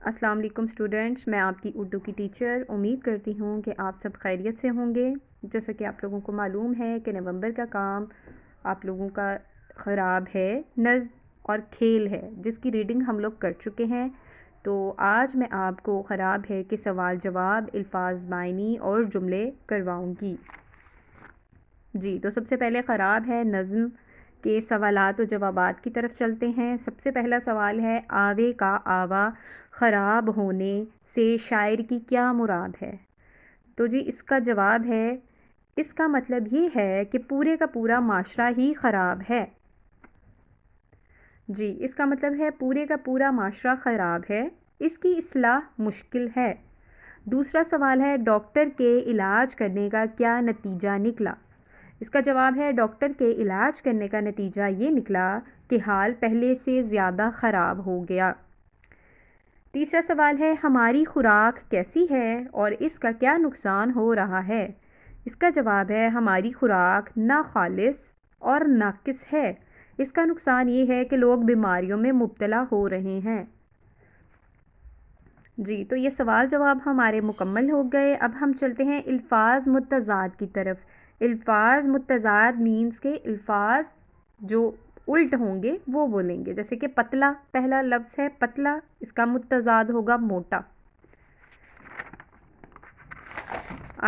السلام علیکم اسٹوڈنٹس، میں آپ کی اردو کی ٹیچر امید کرتی ہوں کہ آپ سب خیریت سے ہوں گے۔ جیسا کہ آپ لوگوں کو معلوم ہے کہ نومبر کا کام آپ لوگوں کا خراب ہے، نظم اور کھیل ہے، جس کی ریڈنگ ہم لوگ کر چکے ہیں۔ تو آج میں آپ کو خراب ہے کہ سوال جواب، الفاظ معنی اور جملے کرواؤں گی۔ جی، تو سب سے پہلے خراب ہے نظم کے سوالات و جوابات کی طرف چلتے ہیں۔ سب سے پہلا سوال ہے، آوے کا آوا خراب ہونے سے شاعر کی کیا مراد ہے؟ تو جی اس کا جواب ہے، اس کا مطلب یہ ہے کہ پورے کا پورا معاشرہ ہی خراب ہے۔ جی، اس کا مطلب ہے پورے کا پورا معاشرہ خراب ہے، اس کی اصلاح مشکل ہے۔ دوسرا سوال ہے، ڈاکٹر کے علاج کرنے کا کیا نتیجہ نکلا؟ اس کا جواب ہے، ڈاکٹر کے علاج کرنے کا نتیجہ یہ نکلا کہ حال پہلے سے زیادہ خراب ہو گیا۔ تیسرا سوال ہے، ہماری خوراک کیسی ہے اور اس کا کیا نقصان ہو رہا ہے؟ اس کا جواب ہے، ہماری خوراک ناخالص اور ناقص ہے، اس کا نقصان یہ ہے کہ لوگ بیماریوں میں مبتلا ہو رہے ہیں۔ جی، تو یہ سوال جواب ہمارے مکمل ہو گئے۔ اب ہم چلتے ہیں الفاظ متضاد کی طرف۔ الفاظ متضاد مینز کہ الفاظ جو الٹ ہوں گے وہ بولیں گے، جیسے کہ پتلا، پہلا لفظ ہے پتلا، اس کا متضاد ہوگا موٹا۔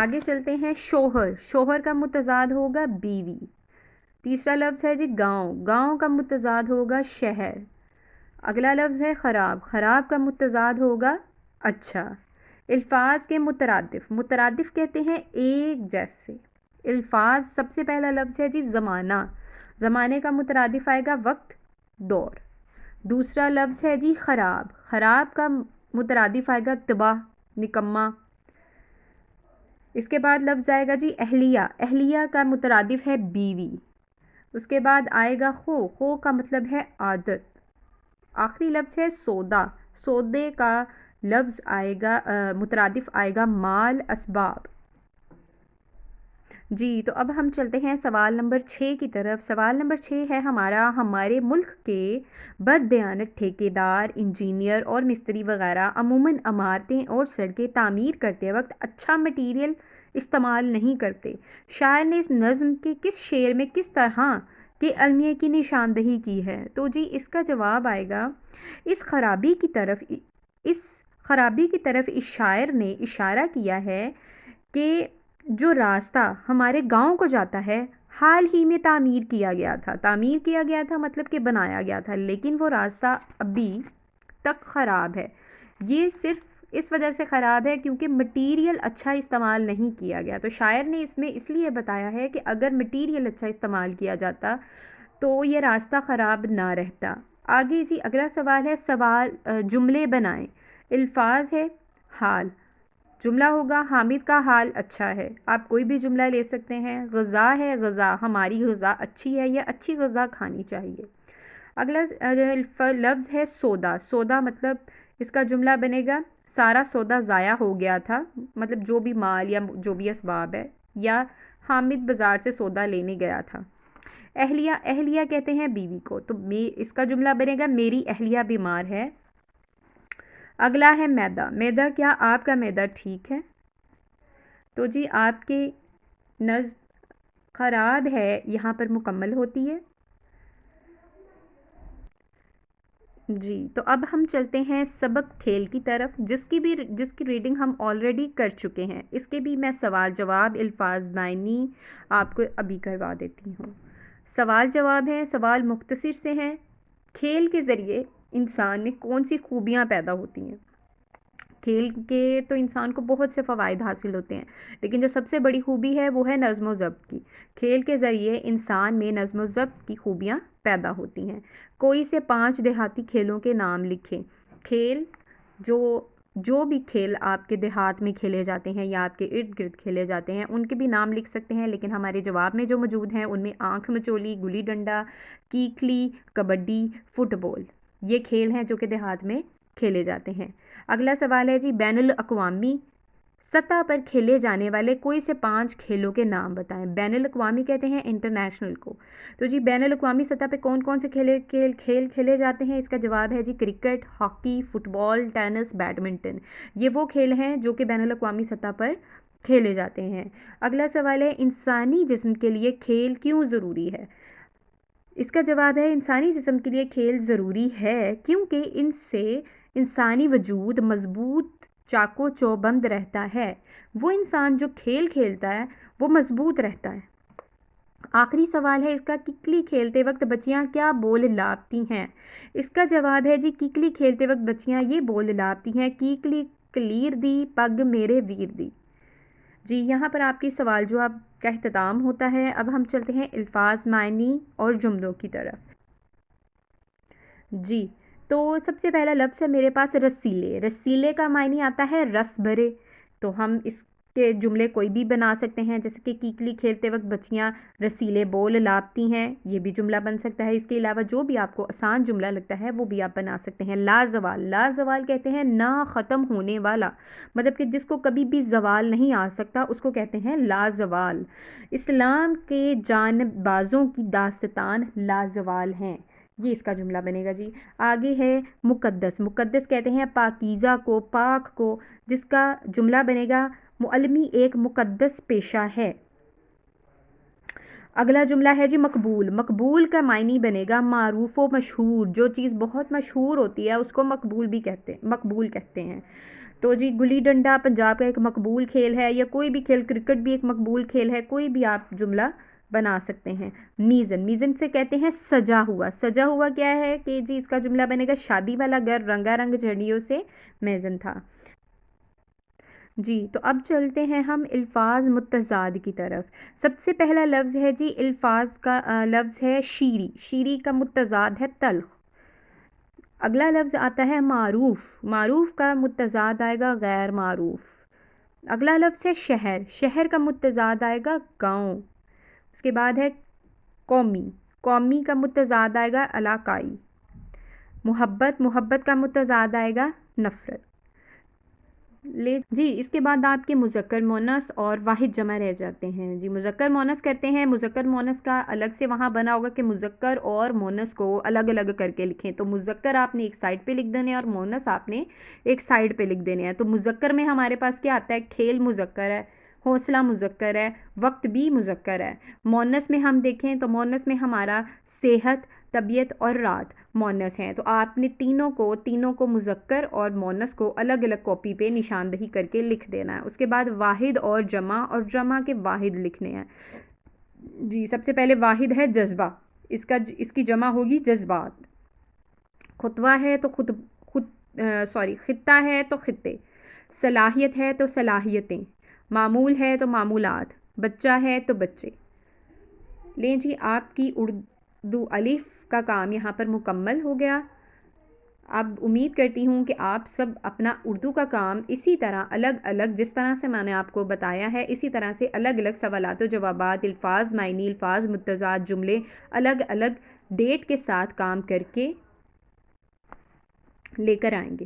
آگے چلتے ہیں، شوہر، شوہر کا متضاد ہوگا بیوی۔ تیسرا لفظ ہے جی گاؤں، گاؤں کا متضاد ہوگا شہر۔ اگلا لفظ ہے خراب، خراب کا متضاد ہوگا اچھا۔ الفاظ کے مترادف، مترادف کہتے ہیں ایک جیسے الفاظ۔ سب سے پہلا لفظ ہے جی زمانہ، زمانے کا مترادف آئے گا وقت، دور۔ دوسرا لفظ ہے جی خراب، خراب کا مترادف آئے گا تباہ، نکما۔ اس کے بعد لفظ آئے گا جی اہلیہ، اہلیہ کا مترادف ہے بیوی۔ اس کے بعد آئے گا خو، خو کا مطلب ہے عادت۔ آخری لفظ ہے سودا، سودے کا لفظ آئے گا مترادف آئے گا مال، اسباب۔ جی، تو اب ہم چلتے ہیں سوال نمبر 6 کی طرف۔ سوال نمبر 6 ہے ہمارا، ہمارے ملک کے بددیانت ٹھیکیدار، انجینئر اور مستری وغیرہ عموماً عمارتیں اور سڑکیں تعمیر کرتے وقت اچھا مٹیریل استعمال نہیں کرتے۔ شاعر نے اس نظم کے کس شعر میں کس طرح کے المیہ کی نشاندہی کی ہے؟ تو جی اس کا جواب آئے گا، اس خرابی کی طرف اس شاعر نے اشارہ کیا ہے کہ جو راستہ ہمارے گاؤں کو جاتا ہے حال ہی میں تعمیر کیا گیا تھا، تعمیر کیا گیا تھا مطلب کہ بنایا گیا تھا، لیکن وہ راستہ ابھی تک خراب ہے۔ یہ صرف اس وجہ سے خراب ہے کیونکہ مٹیریل اچھا استعمال نہیں کیا گیا۔ تو شاعر نے اس میں اس لیے بتایا ہے کہ اگر مٹیریل اچھا استعمال کیا جاتا تو یہ راستہ خراب نہ رہتا۔ آگے جی اگلا سوال ہے، جملے بنائیں۔ الفاظ ہے حال، جملہ ہوگا حامد کا حال اچھا ہے۔ آپ کوئی بھی جملہ لے سکتے ہیں۔ غذا ہے، غذا، ہماری غذا اچھی ہے یا اچھی غذا کھانی چاہیے۔ اگلا لفظ ہے سودا، سودا مطلب اس کا جملہ بنے گا سارا سودا ضائع ہو گیا تھا، مطلب جو بھی مال یا جو بھی اسباب ہے، یا حامد بازار سے سودا لینے گیا تھا۔ اہلیہ، اہلیہ کہتے ہیں بیوی کو، تو اس کا جملہ بنے گا میری اہلیہ بیمار ہے۔ اگلا ہے میدا، میدا، کیا آپ کا میدا ٹھیک ہے؟ تو جی آپ کی نظم خراب ہے یہاں پر مکمل ہوتی ہے۔ جی، تو اب ہم چلتے ہیں سبق کھیل کی طرف، جس کی ریڈنگ ہم آلریڈی کر چکے ہیں۔ اس کے بھی میں سوال جواب، الفاظ معنی آپ کو ابھی کروا دیتی ہوں۔ سوال جواب ہے، سوال مختصر سے ہیں، کھیل کے ذریعے انسان میں کون سی خوبیاں پیدا ہوتی ہیں؟ کھیل کے تو انسان کو بہت سے فوائد حاصل ہوتے ہیں، لیکن جو سب سے بڑی خوبی ہے وہ ہے نظم و ضبط کی۔ کھیل کے ذریعے انسان میں نظم و ضبط کی خوبیاں پیدا ہوتی ہیں۔ کوئی سے 5 دیہاتی کھیلوں کے نام لکھیں۔ کھیل جو بھی کھیل آپ کے دیہات میں کھیلے جاتے ہیں یا آپ کے ارد گرد کھیلے جاتے ہیں ان کے بھی نام لکھ سکتے ہیں، لیکن ہمارے جواب میں جو موجود ہیں ان میں آنکھ مچولی، گلی ڈنڈا، کیکلی، کبڈی، فٹ بال، یہ کھیل ہیں جو کہ دیہات میں کھیلے جاتے ہیں۔ اگلا سوال ہے جی، بین الاقوامی سطح پر کھیلے جانے والے کوئی سے 5 کھیلوں کے نام بتائیں۔ بین الاقوامی کہتے ہیں انٹرنیشنل کو۔ تو جی بین الاقوامی سطح پہ کون کون سے کھیل کھیلے جاتے ہیں؟ اس کا جواب ہے جی کرکٹ، ہاکی، فٹ بال، ٹینس، بیڈمنٹن۔ یہ وہ کھیل ہیں جو کہ بین الاقوامی سطح پر کھیلے جاتے ہیں۔ اگلا سوال ہے انسانی جسم کے لیے کھیل کیوں ضروری ہے؟ اس کا جواب ہے انسانی جسم کے لیے کھیل ضروری ہے کیونکہ ان سے انسانی وجود مضبوط چاقو چوبند رہتا ہے۔ وہ انسان جو کھیل کھیلتا ہے وہ مضبوط رہتا ہے۔ آخری سوال ہے اس کا، ککلی کھیلتے وقت بچیاں کیا بول لاپتی ہیں؟ اس کا جواب ہے جی ککلی کھیلتے وقت بچیاں یہ بول لاپتی ہیں، کیکلی کلیر دی پگ میرے ویر دی۔ جی یہاں پر آپ کی سوال جواب کا اختتام ہوتا ہے۔ اب ہم چلتے ہیں الفاظ، معنی اور جملوں کی طرف۔ جی تو سب سے پہلا لفظ ہے میرے پاس رسیلے۔ رسیلے کا معنی آتا ہے رس بھرے، تو ہم اس کے جملے کوئی بھی بنا سکتے ہیں، جیسے کہ کیکلی کھیلتے وقت بچیاں رسیلے بول لاپتی ہیں، یہ بھی جملہ بن سکتا ہے۔ اس کے علاوہ جو بھی آپ کو آسان جملہ لگتا ہے وہ بھی آپ بنا سکتے ہیں۔ لازوال، لازوال کہتے ہیں نا ختم ہونے والا، مطلب کہ جس کو کبھی بھی زوال نہیں آ سکتا اس کو کہتے ہیں لازوال۔ اسلام کے جانب بازوں کی داستان لازوال ہیں، یہ اس کا جملہ بنے گا۔ جی آگے ہے مقدس۔ مقدس کہتے ہیں پاکیزہ کو، پاک کو، جس کا جملہ بنے گا معلمی ایک مقدس پیشہ ہے۔ اگلا جملہ ہے جی مقبول۔ مقبول کا معنی بنے گا معروف و مشہور، جو چیز بہت مشہور ہوتی ہے اس کو مقبول کہتے ہیں۔ تو جی گلی ڈنڈا پنجاب کا ایک مقبول کھیل ہے، یا کوئی بھی کھیل، کرکٹ بھی ایک مقبول کھیل ہے، کوئی بھی آپ جملہ بنا سکتے ہیں۔ میزن، میزن سے کہتے ہیں سجا ہوا۔ سجا ہوا کیا ہے کہ جی اس کا جملہ بنے گا شادی والا گھر رنگا رنگ جھنڈیوں سے میزن تھا۔ جی تو اب چلتے ہیں ہم الفاظ متضاد کی طرف۔ سب سے پہلا لفظ ہے جی الفاظ کا لفظ ہے شیریں۔ شیریں کا متضاد ہے تلخ۔ اگلا لفظ آتا ہے معروف۔ معروف کا متضاد آئے گا غیر معروف۔ اگلا لفظ ہے شہر۔ شہر کا متضاد آئے گا گاؤں۔ اس کے بعد ہے قومی۔ قومی کا متضاد آئے گا علاقائی۔ محبت، محبت کا متضاد آئے گا نفرت۔ جی اس کے بعد آپ کے مذکر مؤنث اور واحد جمع رہ جاتے ہیں۔ جی مذکر مؤنث کرتے ہیں۔ مذکر مؤنث کا الگ سے وہاں بنا ہوگا کہ مذکر اور مؤنث کو الگ الگ کر کے لکھیں، تو مذکر آپ نے ایک سائڈ پہ لکھ دینے اور مؤنث آپ نے ایک سائڈ پہ لکھ دینے ہیں۔ تو مذکر میں ہمارے پاس کیا آتا ہے؟ کھیل مذکر ہے، حوصلہ مذکر ہے، وقت بھی مذکر ہے۔ مؤنث میں ہم دیکھیں تو مؤنث میں ہمارا صحت، طبیعت اور رات مؤنث ہیں۔ تو آپ نے تینوں کو مذکر اور مؤنث کو الگ الگ کاپی پہ نشاندہی کر کے لکھ دینا ہے۔ اس کے بعد واحد اور جمع کے واحد لکھنے ہیں۔ جی سب سے پہلے واحد ہے جذبہ، اس کی جمع ہوگی جذبات۔ خطوہ ہے تو خطہ ہے تو خطے، صلاحیت ہے تو صلاحیتیں، معمول ہے تو معمولات، بچہ ہے تو بچے۔ لیں جی آپ کی اردو الف کا کام یہاں پر مکمل ہو گیا۔ اب امید کرتی ہوں کہ آپ سب اپنا اردو کا کام اسی طرح الگ الگ، جس طرح سے میں نے آپ کو بتایا ہے، اسی طرح سے الگ الگ سوالات و جوابات، الفاظ معنی، الفاظ متضاد، جملے الگ الگ ڈیٹ کے ساتھ کام کر کے لے کر آئیں گے۔